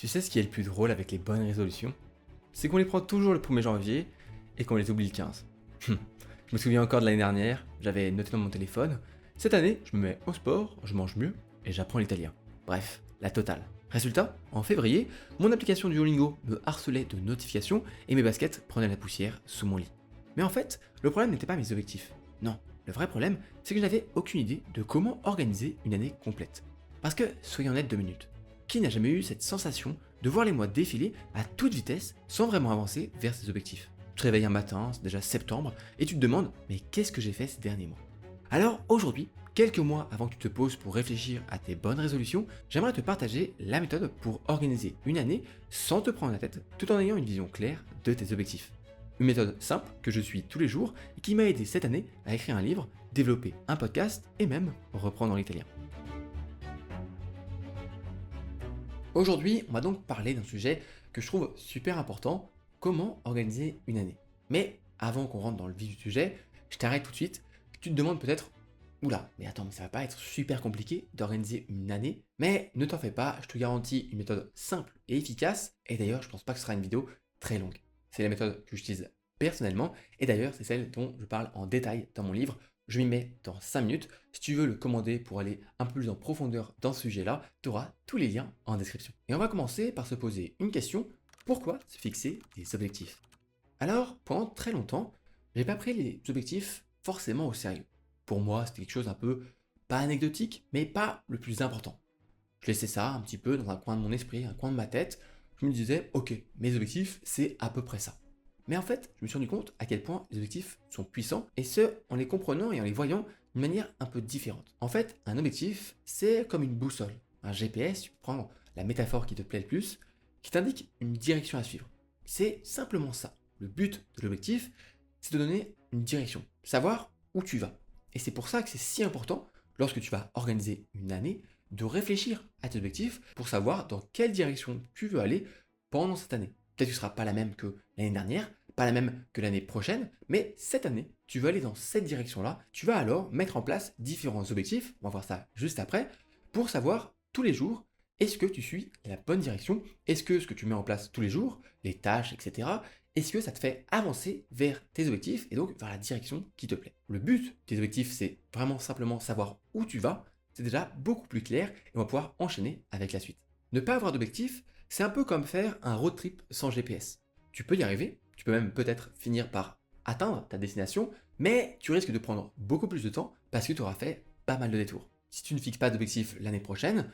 Tu sais ce qui est le plus drôle avec les bonnes résolutions? C'est qu'on les prend toujours le 1er janvier et qu'on les oublie le 15. Je me souviens encore de l'année dernière, j'avais noté dans mon téléphone. Cette année, je me mets au sport, je mange mieux et j'apprends l'italien. Bref, la totale. Résultat, en février, mon application Duolingo me harcelait de notifications et mes baskets prenaient la poussière sous mon lit. Mais en fait, le problème n'était pas mes objectifs. Non, le vrai problème, c'est que je n'avais aucune idée de comment organiser une année complète. Parce que, soyons honnêtes 2 minutes, qui n'a jamais eu cette sensation de voir les mois défiler à toute vitesse sans vraiment avancer vers ses objectifs? Tu te réveilles un matin, c'est déjà septembre, et tu te demandes mais qu'est-ce que j'ai fait ces derniers mois? Alors aujourd'hui, quelques mois avant que tu te poses pour réfléchir à tes bonnes résolutions, j'aimerais te partager la méthode pour organiser une année sans te prendre la tête, tout en ayant une vision claire de tes objectifs. Une méthode simple que je suis tous les jours et qui m'a aidé cette année à écrire un livre, développer un podcast et même reprendre l'italien. Aujourd'hui, on va donc parler d'un sujet que je trouve super important, comment organiser une année. Mais avant qu'on rentre dans le vif du sujet, je t'arrête tout de suite. Tu te demandes peut-être, oula, mais attends, mais ça va pas être super compliqué d'organiser une année. Mais ne t'en fais pas, je te garantis une méthode simple et efficace. Et d'ailleurs, je pense pas que ce sera une vidéo très longue. C'est la méthode que j'utilise personnellement. Et d'ailleurs, c'est celle dont je parle en détail dans mon livre. Je m'y mets dans 5 minutes. Si tu veux le commander pour aller un peu plus en profondeur dans ce sujet-là, tu auras tous les liens en description. Et on va commencer par se poser une question. Pourquoi se fixer des objectifs? Alors, pendant très longtemps, j'ai pas pris les objectifs forcément au sérieux. Pour moi, c'était quelque chose un peu pas anecdotique, mais pas le plus important. Je laissais ça un petit peu dans un coin de mon esprit, un coin de ma tête. Je me disais, ok, mes objectifs, c'est à peu près ça. Mais en fait, je me suis rendu compte à quel point les objectifs sont puissants, et ce, en les comprenant et en les voyant d'une manière un peu différente. En fait, un objectif, c'est comme une boussole, un GPS, tu peux prendre la métaphore qui te plaît le plus, qui t'indique une direction à suivre. C'est simplement ça. Le but de l'objectif, c'est de donner une direction, savoir où tu vas. Et c'est pour ça que c'est si important, lorsque tu vas organiser une année, de réfléchir à tes objectifs pour savoir dans quelle direction tu veux aller pendant cette année. Peut-être que ce ne sera pas la même que l'année dernière, pas la même que l'année prochaine, mais cette année, tu veux aller dans cette direction-là. Tu vas alors mettre en place différents objectifs, on va voir ça juste après, pour savoir tous les jours, est-ce que tu suis la bonne direction? Est-ce que ce que tu mets en place tous les jours, les tâches, etc., est-ce que ça te fait avancer vers tes objectifs et donc vers la direction qui te plaît? Le but des objectifs, c'est vraiment simplement savoir où tu vas. C'est déjà beaucoup plus clair et on va pouvoir enchaîner avec la suite. Ne pas avoir d'objectif, c'est un peu comme faire un road trip sans GPS. Tu peux y arriver, tu peux même peut-être finir par atteindre ta destination, mais tu risques de prendre beaucoup plus de temps parce que tu auras fait pas mal de détours. Si tu ne fixes pas d'objectif l'année prochaine,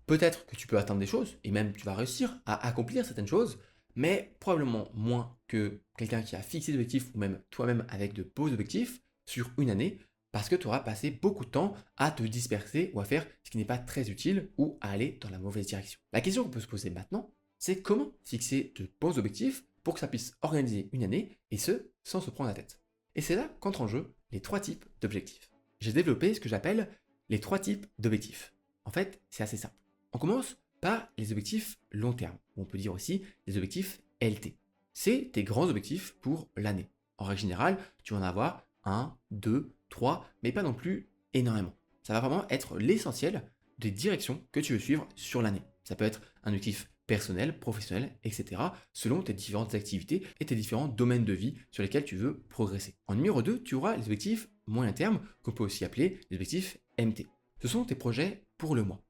peut-être que tu peux atteindre des choses, et même tu vas réussir à accomplir certaines choses, mais probablement moins que quelqu'un qui a fixé des objectifs, ou même toi-même avec de beaux objectifs, sur une année, parce que tu auras passé beaucoup de temps à te disperser ou à faire ce qui n'est pas très utile ou à aller dans la mauvaise direction. La question qu'on peut se poser maintenant, c'est comment fixer de bons objectifs pour que ça puisse organiser une année, et ce, sans se prendre la tête. Et c'est là qu'entrent en jeu les 3 types d'objectifs. J'ai développé ce que j'appelle les 3 types d'objectifs. En fait, c'est assez simple. On commence par les objectifs long terme, ou on peut dire aussi les objectifs LT. C'est tes grands objectifs pour l'année. En règle générale, tu vas en avoir 1, 2, 3, mais pas non plus énormément. Ça va vraiment être l'essentiel des directions que tu veux suivre sur l'année. Ça peut être un objectif personnel, professionnel, etc. selon tes différentes activités et tes différents domaines de vie sur lesquels tu veux progresser. En numéro 2, tu auras les objectifs moyen terme, qu'on peut aussi appeler les objectifs MT. Ce sont tes projets pour le mois.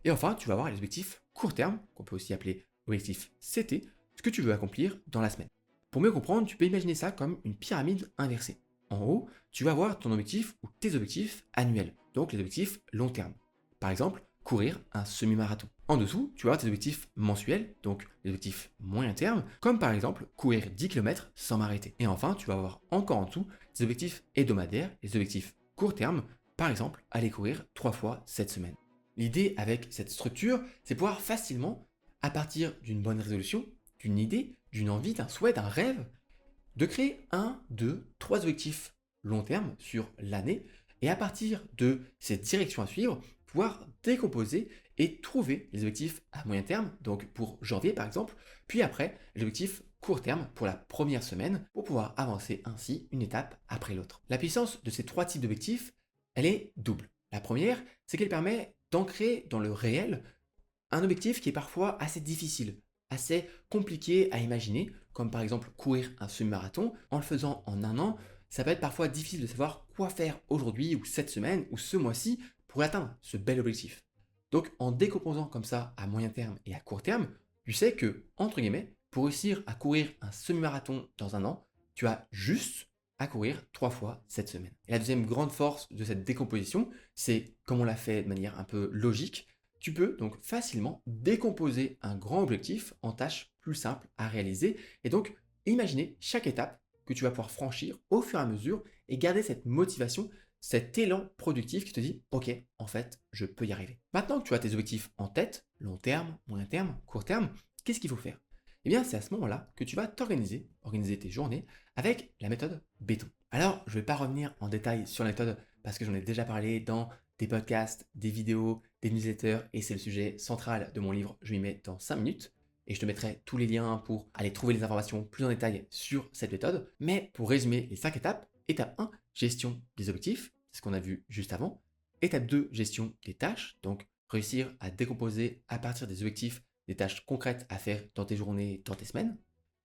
Et enfin, tu vas avoir les objectifs court terme, qu'on peut aussi appeler objectifs CT, ce que tu veux accomplir dans la semaine. Pour mieux comprendre, tu peux imaginer ça comme une pyramide inversée. En haut, tu vas avoir ton objectif ou tes objectifs annuels, donc les objectifs long terme. Par exemple, courir un semi-marathon. En dessous, tu vas avoir tes objectifs mensuels, donc les objectifs moyen terme, comme par exemple courir 10 km sans m'arrêter. Et enfin, tu vas avoir encore en dessous tes objectifs hebdomadaires, les objectifs court terme, par exemple, aller courir 3 fois cette semaine. L'idée avec cette structure, c'est pouvoir facilement, à partir d'une bonne résolution, d'une idée, d'une envie, d'un souhait, d'un rêve, de créer 1, 2, 3 objectifs long terme sur l'année, et à partir de cette direction à suivre, pouvoir décomposer et trouver les objectifs à moyen terme, donc pour janvier par exemple, puis après les objectifs court terme pour la première semaine, pour pouvoir avancer ainsi une étape après l'autre. La puissance de ces 3 types d'objectifs, elle est double. La première, c'est qu'elle permet d'ancrer dans le réel Un objectif qui est parfois assez difficile, assez compliqué à imaginer, comme par exemple courir un semi-marathon. En le faisant en un an, ça peut être parfois difficile de savoir quoi faire aujourd'hui ou cette semaine ou ce mois-ci pour atteindre ce bel objectif. Donc en décomposant comme ça à moyen terme et à court terme, tu sais que, entre guillemets, pour réussir à courir un semi-marathon dans un an, tu as juste à courir 3 fois cette semaine. Et la deuxième grande force de cette décomposition, c'est comme on l'a fait de manière un peu logique, tu peux donc facilement décomposer un grand objectif en tâches plus simples à réaliser et donc imaginer chaque étape que tu vas pouvoir franchir au fur et à mesure et garder cette motivation, cet élan productif qui te dit ok, en fait, je peux y arriver. Maintenant que tu as tes objectifs en tête, long terme, moyen terme, court terme, qu'est-ce qu'il faut faire? Eh bien, c'est à ce moment-là que tu vas organiser tes journées avec la méthode béton. Alors, je ne vais pas revenir en détail sur la méthode parce que j'en ai déjà parlé dans des podcasts, des vidéos, des newsletters et c'est le sujet central de mon livre. Je m'y mets dans 5 minutes et je te mettrai tous les liens pour aller trouver les informations plus en détail sur cette méthode. Mais pour résumer les 5 étapes, étape 1, gestion des objectifs, c'est ce qu'on a vu juste avant. Étape 2, gestion des tâches, donc réussir à décomposer à partir des objectifs des tâches concrètes à faire dans tes journées, dans tes semaines.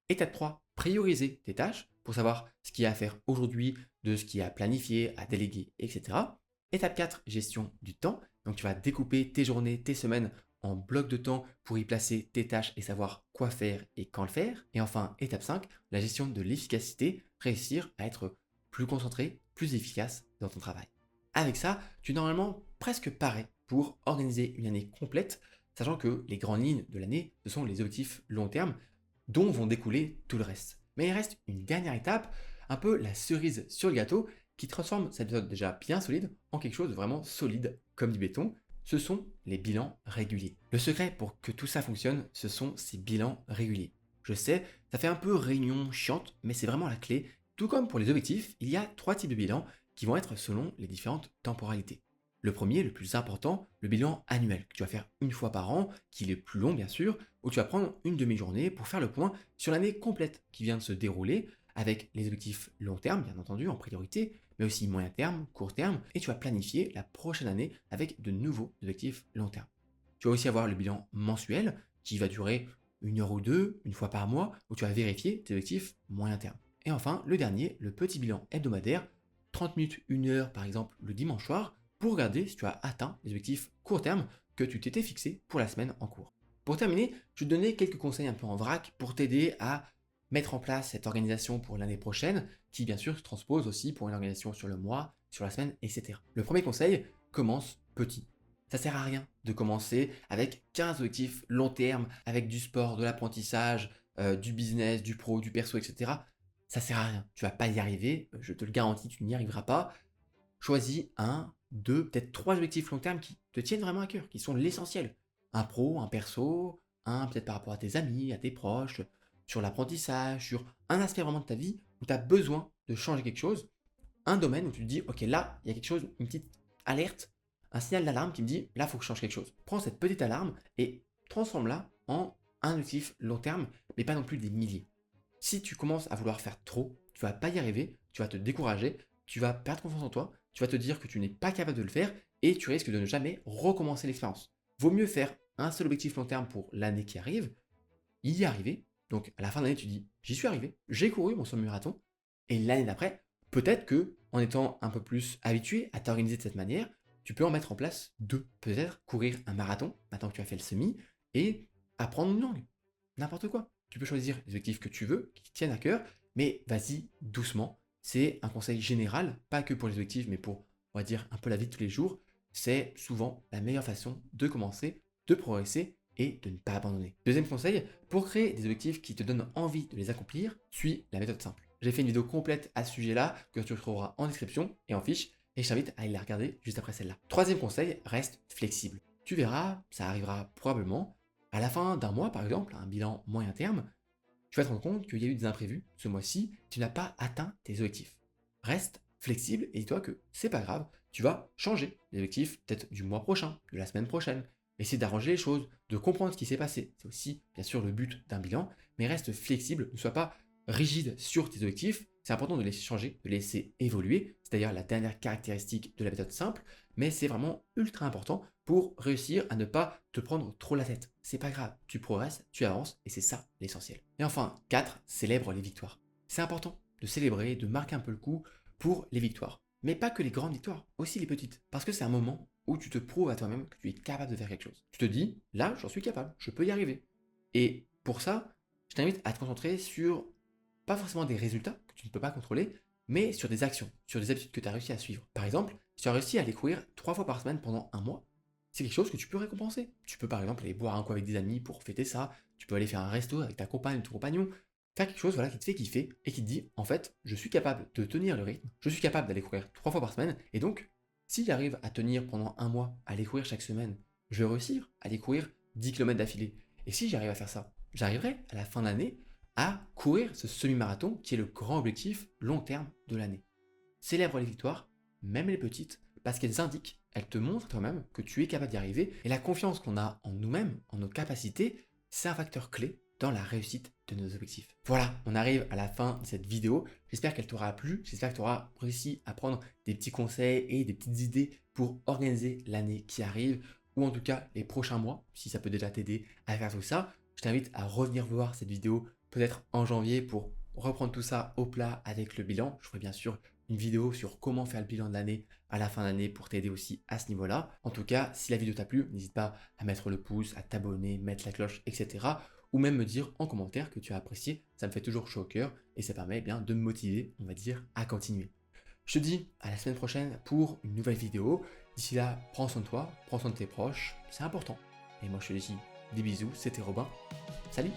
Étape 3, prioriser tes tâches pour savoir ce qu'il y a à faire aujourd'hui, de ce qu'il y a à planifier, à déléguer, etc. Étape 4, gestion du temps. Donc tu vas découper tes journées, tes semaines en blocs de temps pour y placer tes tâches et savoir quoi faire et quand le faire. Et enfin, étape 5, la gestion de l'efficacité, réussir à être plus concentré, plus efficace dans ton travail. Avec ça, tu es normalement presque paré pour organiser une année complète, sachant que les grandes lignes de l'année, ce sont les objectifs long terme dont vont découler tout le reste. Mais il reste une dernière étape, un peu la cerise sur le gâteau, qui transforme cette méthode déjà bien solide en quelque chose de vraiment solide, comme du béton. Ce sont les bilans réguliers. Le secret pour que tout ça fonctionne, ce sont ces bilans réguliers. Je sais, ça fait un peu réunion chiante, mais c'est vraiment la clé. Tout comme pour les objectifs, il y a 3 types de bilans qui vont être selon les différentes temporalités. Le premier, le plus important, le bilan annuel, que tu vas faire une fois par an, qui est plus long bien sûr, où tu vas prendre une demi-journée pour faire le point sur l'année complète qui vient de se dérouler, avec les objectifs long terme, bien entendu, en priorité, mais aussi moyen terme, court terme, et tu vas planifier la prochaine année avec de nouveaux objectifs long terme. Tu vas aussi avoir le bilan mensuel, qui va durer 1 heure ou deux, une fois par mois, où tu vas vérifier tes objectifs moyen terme. Et enfin, le dernier, le petit bilan hebdomadaire, 30 minutes, 1 heure par exemple le dimanche soir, pour regarder si tu as atteint les objectifs court terme que tu t'étais fixé pour la semaine en cours. Pour terminer, je vais te donner quelques conseils un peu en vrac pour t'aider à mettre en place cette organisation pour l'année prochaine, qui bien sûr se transpose aussi pour une organisation sur le mois, sur la semaine, etc. Le premier conseil, commence petit. Ça sert à rien de commencer avec 15 objectifs long terme, avec du sport, de l'apprentissage, du business, du pro, du perso, etc. Ça sert à rien. Tu vas pas y arriver, je te le garantis, tu n'y arriveras pas. Choisis un, deux, peut-être trois objectifs long terme qui te tiennent vraiment à cœur, qui sont l'essentiel. Un pro, un perso, un peut-être par rapport à tes amis, à tes proches, sur l'apprentissage, sur un aspect vraiment de ta vie où tu as besoin de changer quelque chose, un domaine où tu te dis, ok, là, il y a quelque chose, une petite alerte, un signal d'alarme qui me dit, là, il faut que je change quelque chose. Prends cette petite alarme et transforme-la en un objectif long terme, mais pas non plus des milliers. Si tu commences à vouloir faire trop, tu vas pas y arriver, tu vas te décourager, tu vas perdre confiance en toi, tu vas te dire que tu n'es pas capable de le faire et tu risques de ne jamais recommencer l'expérience. Vaut mieux faire un seul objectif long terme pour l'année qui arrive, y arriver. Donc à la fin de l'année, tu dis j'y suis arrivé, j'ai couru mon semi-marathon et l'année d'après, peut-être que en étant un peu plus habitué à t'organiser de cette manière, tu peux en mettre en place deux. Peut-être courir un marathon maintenant que tu as fait le semi et apprendre une langue. N'importe quoi. Tu peux choisir les objectifs que tu veux, qui te tiennent à cœur, mais vas-y doucement. C'est un conseil général, pas que pour les objectifs, mais pour, on va dire, un peu la vie de tous les jours. C'est souvent la meilleure façon de commencer, de progresser et de ne pas abandonner. Deuxième conseil, pour créer des objectifs qui te donnent envie de les accomplir, suis la méthode simple. J'ai fait une vidéo complète à ce sujet-là que tu retrouveras en description et en fiche et je t'invite à aller la regarder juste après celle-là. Troisième conseil, reste flexible. Tu verras, ça arrivera probablement. À la fin d'un mois, par exemple, un bilan moyen terme, tu vas te rendre compte qu'il y a eu des imprévus ce mois-ci, tu n'as pas atteint tes objectifs. Reste flexible et dis-toi que c'est pas grave, tu vas changer les objectifs peut-être du mois prochain, de la semaine prochaine. Essayer d'arranger les choses, de comprendre ce qui s'est passé. C'est aussi bien sûr le but d'un bilan, mais reste flexible, ne sois pas rigide sur tes objectifs, C'est important de laisser changer, de laisser évoluer. C'est d'ailleurs la dernière caractéristique de la méthode simple, mais c'est vraiment ultra important pour réussir à ne pas te prendre trop la tête. C'est pas grave, tu progresses, tu avances et c'est ça l'essentiel. Et enfin, 4, célèbre les victoires. C'est important de célébrer, de marquer un peu le coup pour les victoires. Mais pas que les grandes victoires, aussi les petites. Parce que c'est un moment où tu te prouves à toi-même que tu es capable de faire quelque chose. Tu te dis, là, j'en suis capable, je peux y arriver. Et pour ça, je t'invite à te concentrer sur pas forcément des résultats que tu ne peux pas contrôler, mais sur des actions, sur des habitudes que tu as réussi à suivre. Par exemple, si tu as réussi à aller courir 3 fois par semaine pendant un mois, c'est quelque chose que tu peux récompenser. Tu peux par exemple aller boire un coup avec des amis pour fêter ça, tu peux aller faire un resto avec ta compagne ou ton compagnon, faire quelque chose voilà, qui te fait kiffer et qui te dit, en fait, je suis capable de tenir le rythme, je suis capable d'aller courir 3 fois par semaine, et donc, si j'arrive à tenir pendant un mois, à aller courir chaque semaine, je vais réussir à aller courir 10 km d'affilée. Et si j'arrive à faire ça, j'arriverai à la fin de l'année à courir ce semi-marathon qui est le grand objectif long terme de l'année. Célèbre les victoires, même les petites, parce qu'elles indiquent, elles te montrent toi-même que tu es capable d'y arriver, et la confiance qu'on a en nous-mêmes, en nos capacités, c'est un facteur clé dans la réussite de nos objectifs. Voilà, on arrive à la fin de cette vidéo. J'espère qu'elle t'aura plu, j'espère que tu auras réussi à prendre des petits conseils et des petites idées pour organiser l'année qui arrive, ou en tout cas les prochains mois, si ça peut déjà t'aider à faire tout ça. Je t'invite à revenir voir cette vidéo peut-être en janvier pour reprendre tout ça au plat avec le bilan. Je ferai bien sûr une vidéo sur comment faire le bilan de l'année à la fin d'année pour t'aider aussi à ce niveau-là. En tout cas, si la vidéo t'a plu, n'hésite pas à mettre le pouce, à t'abonner, mettre la cloche, etc. Ou même me dire en commentaire que tu as apprécié. Ça me fait toujours chaud au cœur et ça permet bien de me motiver, on va dire, à continuer. Je te dis à la semaine prochaine pour une nouvelle vidéo. D'ici là, prends soin de toi, prends soin de tes proches, c'est important. Et moi je te dis des bisous, c'était Robin. Salut!